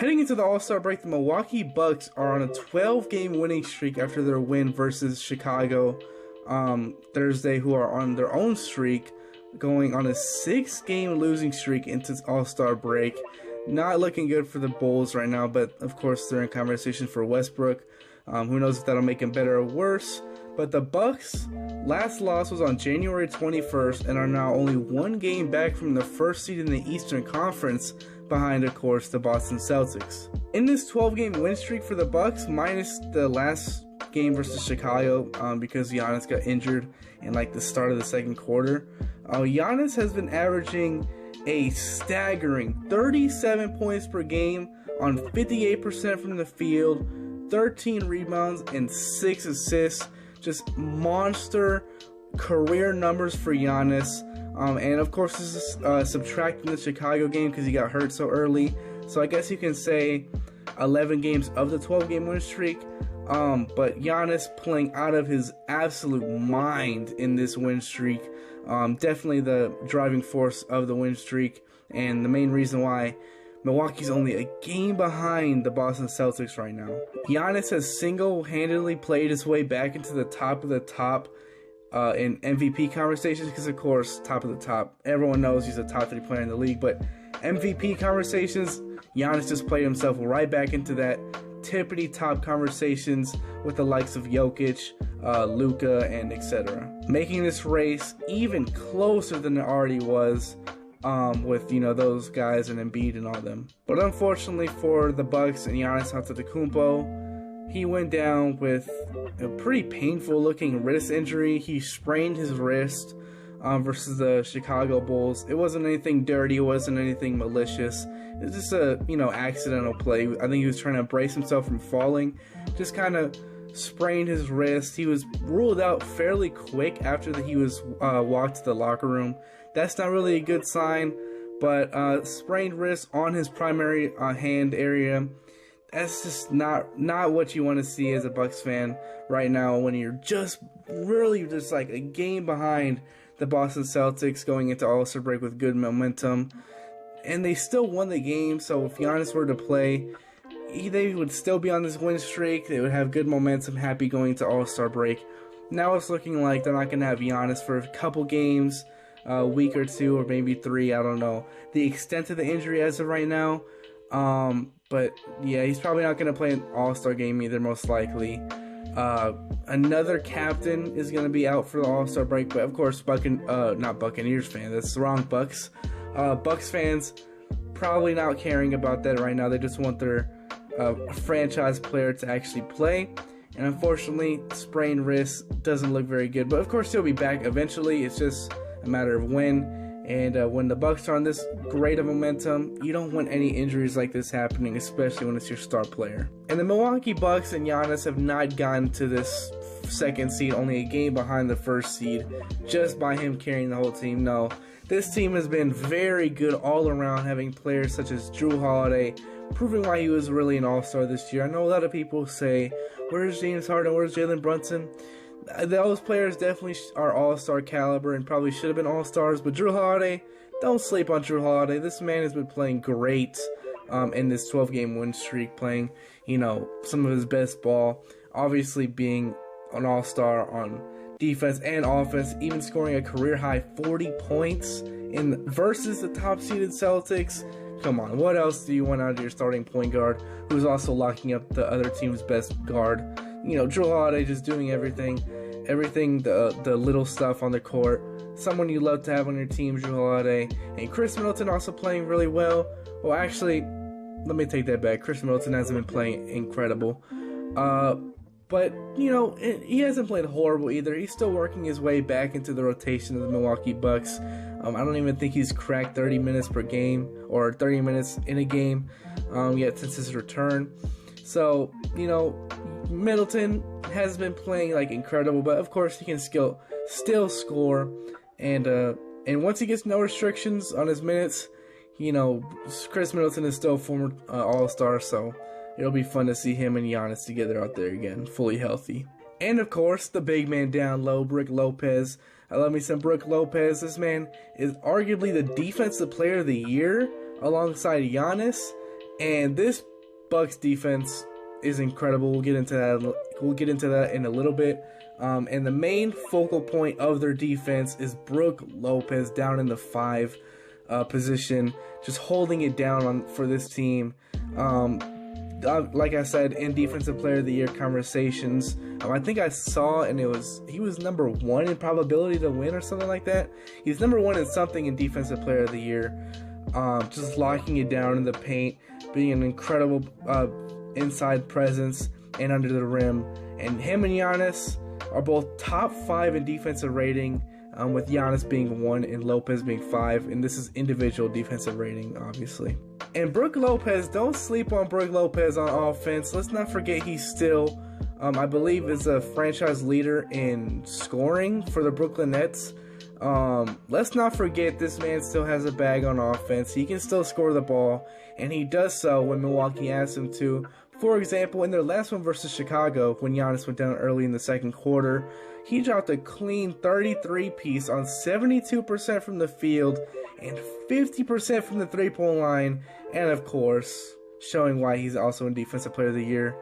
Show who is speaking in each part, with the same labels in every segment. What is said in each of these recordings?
Speaker 1: Heading into the All-Star break, the Milwaukee Bucks are on a 12-game winning streak after their win versus Chicago Thursday, who are on their own streak, going on a 6-game losing streak into All-Star break. Not looking good for the Bulls right now, but of course they're in conversation for Westbrook. Who knows if that'll make him better or worse. But the Bucks' last loss was on January 21st and are now only 1 game back from the first seed in the Eastern Conference, behind, of course, the Boston Celtics. In this 12-game win streak for the Bucks, minus the last game versus Chicago, because Giannis got injured in like the start of the second quarter, Giannis has been averaging a staggering 37 points per game on 58% from the field, 13 rebounds, and 6 assists. Just monster career numbers for Giannis. And of course, this is subtracting the Chicago game because he got hurt so early. So I guess you can say 11 games of the 12-game win streak. But Giannis playing out of his absolute mind in this win streak. Definitely the driving force of the win streak, and the main reason why Milwaukee's only a game behind the Boston Celtics right now. Giannis has single-handedly played his way back into the top of the top in MVP conversations, because of course, top of the top, everyone knows he's a top 3 player in the league, but MVP conversations, Giannis just played himself right back into that tippity top conversations with the likes of Jokic, Luka, and etc. Making this race even closer than it already was, with, you know, those guys and Embiid and all them. But unfortunately for the Bucks and Giannis Antetokounmpo, he went down with a pretty painful looking wrist injury. He sprained his wrist versus the Chicago Bulls. It wasn't anything dirty, it wasn't anything malicious. It was just a, you know, accidental play. I think he was trying to brace himself from falling. Just kind of sprained his wrist. He was ruled out fairly quick after he was walked to the locker room. That's not really a good sign, but sprained wrist on his primary hand area, that's just not what you want to see as a Bucks fan right now, when you're just really just like a game behind the Boston Celtics going into All-Star break with good momentum. And they still won the game, so if Giannis were to play, they would still be on this win streak. They would have good momentum, happy going to All-Star break. Now it's looking like they're not going to have Giannis for a couple games, a week or 2, or maybe 3, I don't know the extent of the injury as of right now. But yeah, he's probably not going to play an All-Star game either, most likely. Another captain is going to be out for the All-Star break, but of course, not Buccaneers fans, that's the wrong Bucks. Bucks fans probably not caring about that right now. They just want their franchise player to actually play. And unfortunately, sprained wrist doesn't look very good. But of course, he'll be back eventually. It's just a matter of when. And when the Bucks are on this great of momentum, you don't want any injuries like this happening, especially when it's your star player. And the Milwaukee Bucks and Giannis have not gotten to this second seed, only a game behind the first seed, just by him carrying the whole team. No, this team has been very good all around, having players such as Jrue Holiday, proving why he was really an all-star this year. I know a lot of people say, where's James Harden, where's Jalen Brunson? Those players definitely are all-star caliber and probably should have been all-stars, but Jrue Holiday, don't sleep on Jrue Holiday. This man has been playing great in this 12-game win streak, playing, you know, some of his best ball, obviously being an all-star on defense and offense, even scoring a career-high 40 points versus the top-seeded Celtics. Come on, what else do you want out of your starting point guard, who's also locking up the other team's best guard? You know, Jrue Holiday just doing everything, the little stuff on the court. Someone you love to have on your team, Jrue Holiday. And Chris Middleton also playing really well. Well, actually, let me take that back. Chris Middleton hasn't been playing incredible. But, you know, he hasn't played horrible either. He's still working his way back into the rotation of the Milwaukee Bucks. I don't even think he's cracked 30 minutes per game, or 30 minutes in a game, yet since his return. So, you know, Middleton has been playing like incredible, but of course he can still score, and once he gets no restrictions on his minutes, you know, Chris Middleton is still a former all-star, so it'll be fun to see him and Giannis together out there again, fully healthy. And of course, the big man down low, Brook Lopez. I love me some Brook Lopez. This man is arguably the defensive player of the year alongside Giannis. And this Bucks defense is incredible. We'll get into that. We'll get into that in a little bit. And the main focal point of their defense is Brook Lopez down in the 5 position, just holding it down for this team. Like I said, in Defensive Player of the Year conversations, I think I saw, and he was number 1 in probability to win or something like that. He's number 1 in something in Defensive Player of the Year. Just locking it down in the paint, being an incredible inside presence and under the rim. And him and Giannis are both top 5 in defensive rating, with Giannis being 1 and Lopez being 5. And this is individual defensive rating, obviously. And Brook Lopez, don't sleep on Brook Lopez on offense. Let's not forget he's still, I believe, is a franchise leader in scoring for the Brooklyn Nets. Let's not forget this man still has a bag on offense. He can still score the ball, and he does so when Milwaukee asks him to. For example, in their last one versus Chicago, when Giannis went down early in the second quarter, he dropped a clean 33-piece on 72% from the field and 50% from the three-point line, and of course, showing why he's also in Defensive Player of the Year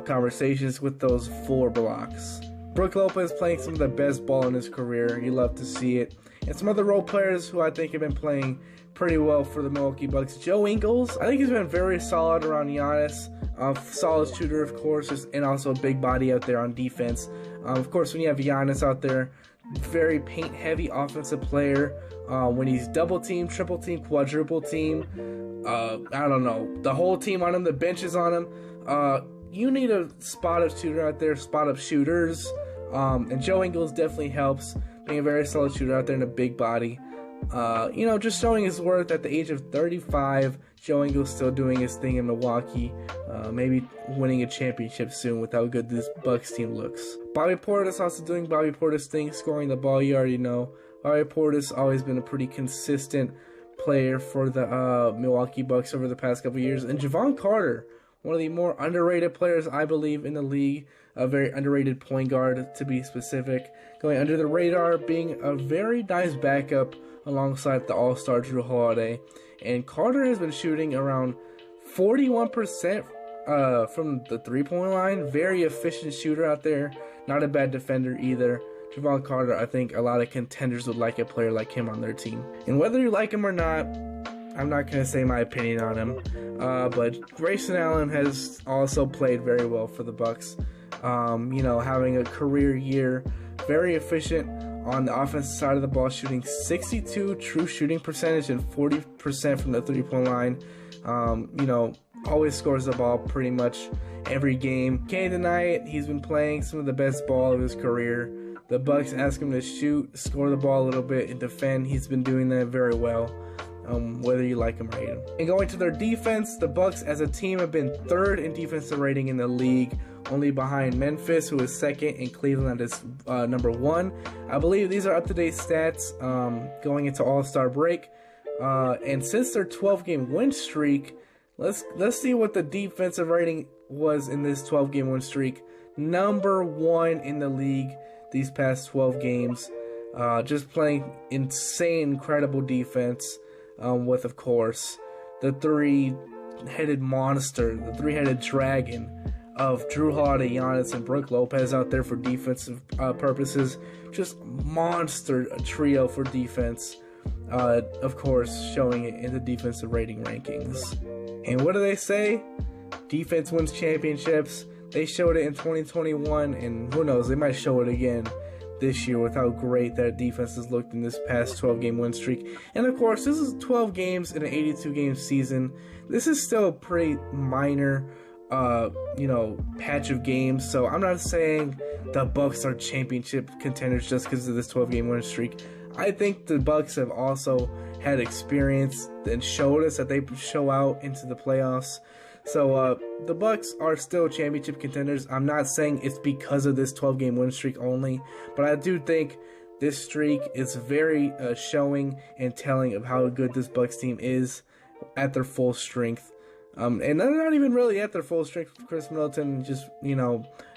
Speaker 1: conversations with those 4 blocks. Brook Lopez playing some of the best ball in his career. You love to see it. And some other role players who I think have been playing pretty well for the Milwaukee Bucks. Joe Ingles, I think he's been very solid around Giannis. Solid shooter, of course, and also a big body out there on defense. Of course, when you have Giannis out there, very paint-heavy offensive player. When he's double team, triple team, quadruple team, I don't know, the whole team on him, the bench is on him. You need a spot-up shooter out there, spot-up shooters. And Joe Ingles definitely helps, being a very solid shooter out there in a big body. Just showing his worth at the age of 35. Joe Ingles still doing his thing in Milwaukee. Maybe winning a championship soon with how good this Bucks team looks. Bobby Portis also doing Bobby Portis thing, scoring the ball, you already know. Bobby Portis always been a pretty consistent player for the Milwaukee Bucks over the past couple years. And Javon Carter, one of the more underrated players, I believe, in the league. A very underrated point guard, to be specific. Going under the radar, being a very nice backup alongside the All-Star Drew Holiday. And Carter has been shooting around 41% from the three-point line. Very efficient shooter out there. Not a bad defender either. Javon Carter, I think a lot of contenders would like a player like him on their team. And whether you like him or not, I'm not going to say my opinion on him. But Grayson Allen has also played very well for the Bucks. Having a career year. Very efficient on the offensive side of the ball, shooting 62 true shooting percentage and 40% from the three-point line. Always scores the ball pretty much every game. Can't deny it. He's been playing some of the best ball of his career. The Bucks ask him to shoot, score the ball a little bit, and defend. He's been doing that very well, whether you like him or hate him. And going to their defense, the Bucks as a team have been 3rd in defensive rating in the league, only behind Memphis, who is 2nd, and Cleveland is number 1. I believe these are up-to-date stats going into All-Star break. And since their 12-game win streak, let's see what the defensive rating was in this 12-game win streak. Number 1 in the league these past 12 games. Just playing insane, incredible defense with, of course, the 3-headed monster, the 3-headed dragon of Drew Holiday, Giannis, and Brook Lopez out there for defensive purposes. Just monster trio for defense. Of course, showing it in the defensive rating rankings. And what do they say? Defense wins championships. They showed it in 2021, and who knows, they might show it again this year with how great that defense has looked in this past 12-game win streak. And of course, this is 12 games in an 82-game season. This is still a pretty minor patch of games. So I'm not saying the Bucks are championship contenders just because of this 12-game win streak. I think the Bucks have also had experience and showed us that they show out into the playoffs. So the Bucks are still championship contenders. I'm not saying it's because of this 12-game win streak only, but I do think this streak is very showing and telling of how good this Bucks team is at their full strength. And they're not even really at their full strength. Chris Middleton just,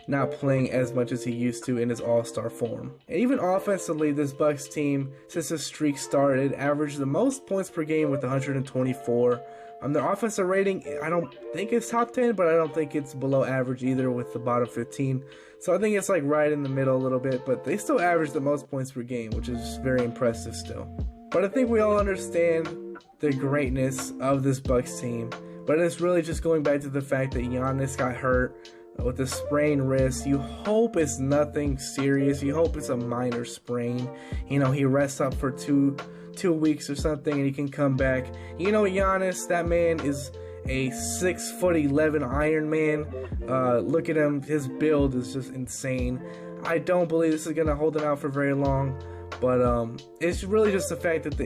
Speaker 1: not playing as much as he used to in his all-star form. And even offensively, this Bucks team, since the streak started, averaged the most points per game with 124. Their offensive rating, I don't think it's top 10, but I don't think it's below average either with the bottom 15. So I think it's like right in the middle a little bit, but they still average the most points per game, which is very impressive still. But I think we all understand the greatness of this Bucks team, but it's really just going back to the fact that Giannis got hurt with a sprained wrist. You hope it's nothing serious. You hope it's a minor sprain. You know, he rests up for two weeks or something and he can come back. You know, Giannis, that man is a 6'11" Iron Man. Look at him. His build is just insane. I don't believe this is going to hold him out for very long. But it's really just the fact that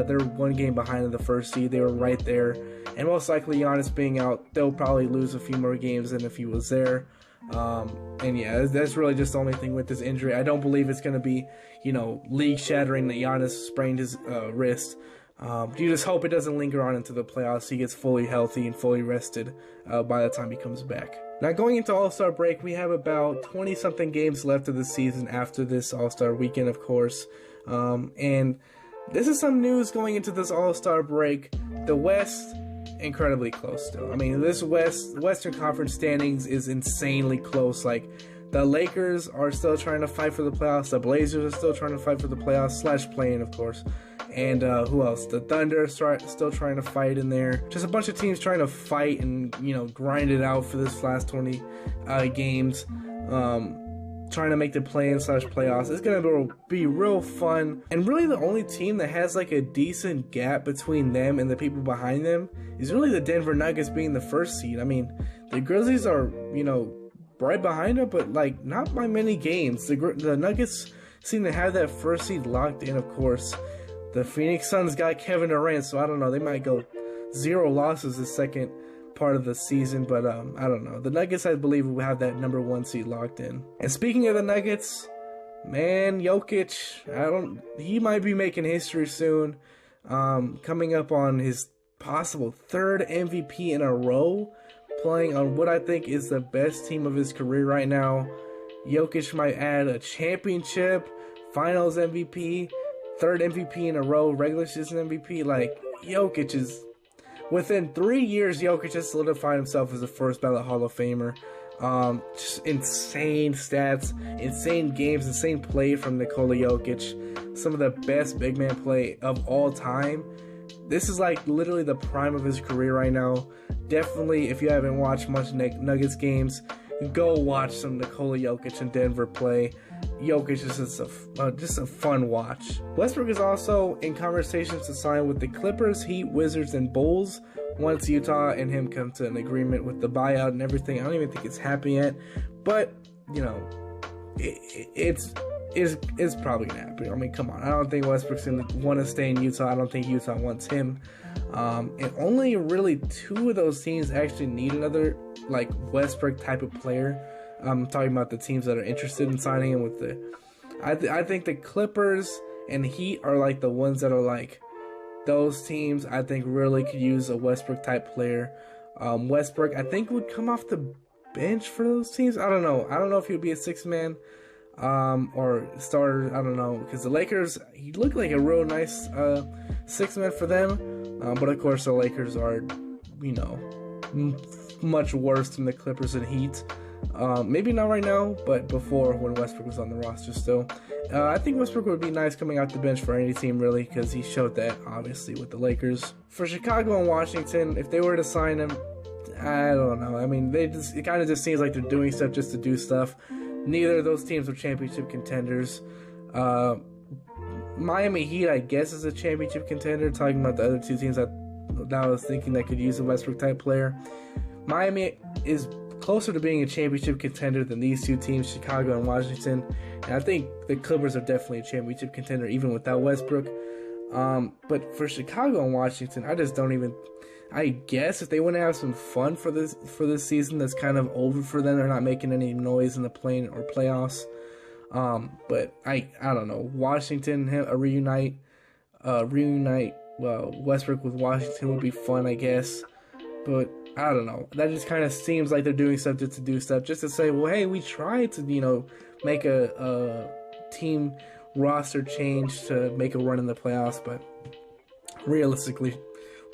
Speaker 1: they're one game behind in the first seed. They were right there. And most likely Giannis being out, they'll probably lose a few more games than if he was there. And yeah, that's really just the only thing with this injury. I don't believe it's going to be, you know, league shattering that Giannis sprained his wrist. You just hope it doesn't linger on into the playoffs. He gets fully healthy and fully rested by the time he comes back. Now, going into All-Star break, we have about 20-something games left of the season after this All-Star weekend, of course. And this is some news going into this All-Star break. The West, incredibly close still. I mean, this Western Conference standings is insanely close. Like, the Lakers are still trying to fight for the playoffs. The Blazers are still trying to fight for the playoffs, / play-in, of course. And who else? The Thunder still trying to fight in there. Just a bunch of teams trying to fight and, you know, grind it out for this last 20 games. Trying to make the play-in / playoffs. It's going to be real fun. And really the only team that has like a decent gap between them and the people behind them is really the Denver Nuggets being the first seed. I mean, the Grizzlies are, you know, right behind them, but like not by many games. The Nuggets seem to have that first seed locked in, of course. The Phoenix Suns got Kevin Durant, so I don't know. They might go 0 losses the second part of the season, but I don't know. The Nuggets, I believe, will have that number 1 seed locked in. And speaking of the Nuggets, man, Jokic, he might be making history soon. Coming up on his possible 3rd MVP in a row, playing on what I think is the best team of his career right now. Jokic might add a championship, finals MVP, 3rd MVP in a row, regular season MVP. Like, Jokic is... Within 3 years, Jokic has solidified himself as a first ballot Hall of Famer. Just insane stats, insane games, insane play from Nikola Jokic. Some of the best big man play of all time. This is like literally the prime of his career right now. Definitely, if you haven't watched much Nuggets games, go watch some Nikola Jokic in Denver play. Jokic is just a fun watch. Westbrook is also in conversations to sign with the Clippers, Heat, Wizards, and Bulls once Utah and him come to an agreement with the buyout and everything. I don't even think it's happened yet, but you know, it's probably gonna happen. I mean, come on, I don't think Westbrook's gonna want to stay in Utah. I don't think Utah wants him. And only really 2 of those teams actually need another like Westbrook type of player. I'm talking about the teams that are interested in signing him with the... I think the Clippers and Heat are like the ones that are like... Those teams I think really could use a Westbrook type player. Westbrook I think would come off the bench for those teams. I don't know. I don't know if he would be a 6-man or starter. I don't know. Because the Lakers, he looked like a real nice 6-man for them. But of course the Lakers are, you know, much worse than the Clippers and Heat. Maybe not right now, but before when Westbrook was on the roster still. I think Westbrook would be nice coming out the bench for any team really, because he showed that obviously with the Lakers. For Chicago and Washington, if they were to sign him, I don't know. I mean, it kind of just seems like they're doing stuff just to do stuff. Neither of those teams are championship contenders. Miami Heat, I guess, is a championship contender. Talking about the other 2 teams that I was thinking that could use a Westbrook type player. Miami is closer to being a championship contender than these 2 teams, Chicago and Washington. And I think the Clippers are definitely a championship contender even without Westbrook. But for Chicago and Washington, I just don't even... I guess if they want to have some fun for this season that's kind of over for them, they're not making any noise in the play-in or playoffs. But I don't know. Washington, reunite Westbrook with Washington would be fun, I guess. But I don't know. That just kind of seems like they're doing stuff just to do stuff, just to say, well, hey, we tried to, you know, make a team roster change to make a run in the playoffs, but realistically,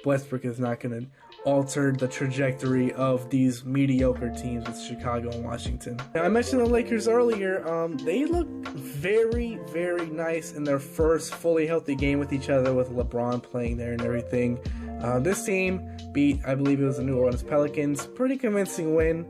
Speaker 1: Westbrook is not going to altered the trajectory of these mediocre teams with Chicago and Washington. Now, I mentioned the Lakers earlier. They look very, very nice in their first fully healthy game with each other, with LeBron playing there and everything. This team beat, I believe it was the New Orleans Pelicans. Pretty convincing win.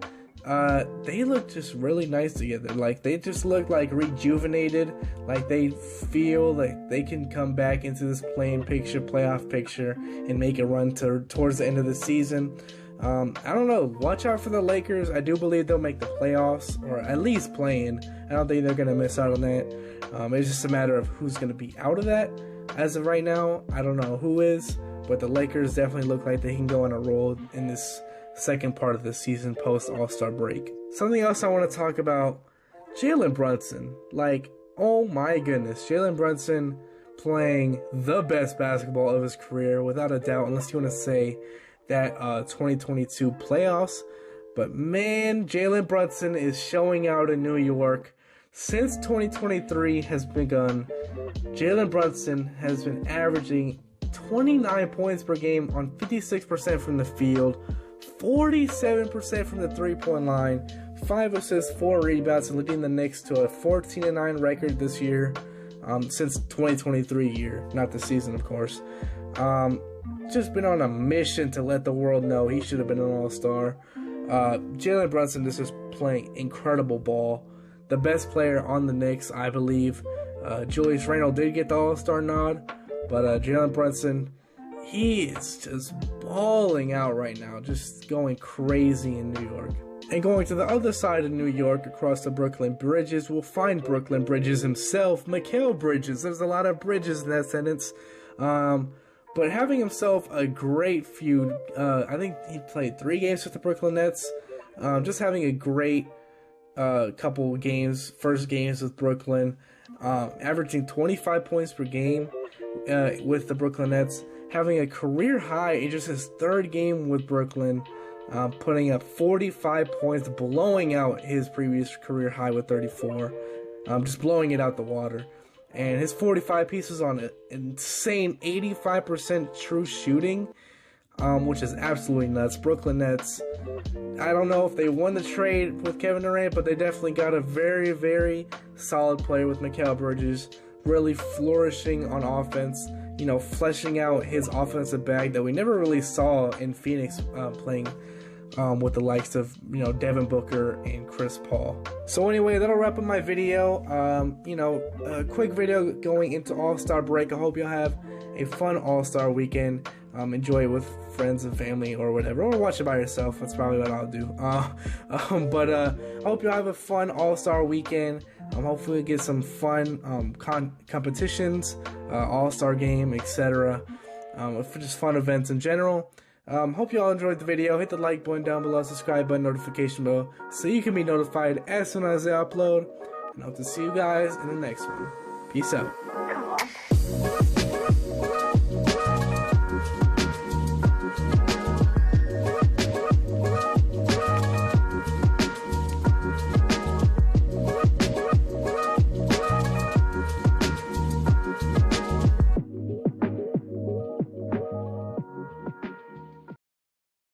Speaker 1: They look just really nice together. Like, they just look like rejuvenated. Like, they feel like they can come back into this playoff picture, and make a run towards the end of the season. I don't know. Watch out for the Lakers. I do believe they'll make the playoffs, or at least play in. I don't think they're going to miss out on that. It's just a matter of who's going to be out of that. As of right now, I don't know who is, but the Lakers definitely look like they can go on a roll in this second part of the season post All-Star break. Something else I want to talk about, Jalen Brunson. Like, oh my goodness, Jalen Brunson playing the best basketball of his career, without a doubt, unless you want to say that 2022 playoffs. But man, Jalen Brunson is showing out in New York. Since 2023 has begun, Jalen Brunson has been averaging 29 points per game on 56% from the field, 47% from the three-point line, 5 assists, 4 rebounds, and leading the Knicks to a 14-9 record this year, since 2023 year, not the season, of course. Just been on a mission to let the world know he should have been an All-Star. Jalen Brunson just is playing incredible ball. The best player on the Knicks, I believe. Julius Randle did get the All-Star nod, but Jalen Brunson, he is just balling out right now, just going crazy in New York. And going to the other side of New York, across the Brooklyn Bridges, we'll find Brooklyn Bridges himself, Mikal Bridges. There's a lot of Bridges in that sentence. But having himself a great feud. I think he played 3 games with the Brooklyn Nets. Just having a great couple games, first games with Brooklyn. Averaging 25 points per game with the Brooklyn Nets. Having a career high in just his 3rd game with Brooklyn, putting up 45 points, blowing out his previous career high with 34, just blowing it out the water. And his 45 pieces on an insane 85% true shooting, which is absolutely nuts. Brooklyn Nets, I don't know if they won the trade with Kevin Durant, but they definitely got a very, very solid player with Mikal Bridges, really flourishing on offense. You know, fleshing out his offensive bag that we never really saw in Phoenix, playing with the likes of, you know, Devin Booker and Chris Paul. So anyway, that'll wrap up my video. You know, a quick video going into All-Star break. I hope you'll have a fun All-Star weekend. Enjoy it with friends and family or whatever, or watch it by yourself. That's probably what I'll do. But I hope you'll have a fun All-Star weekend. Hopefully get some fun competitions, All-Star game, etc. For just fun events in general. Hope you all enjoyed the video. Hit the like button down below, subscribe button, notification bell, so you can be notified as soon as I upload. And I hope to see you guys in the next one. Peace out.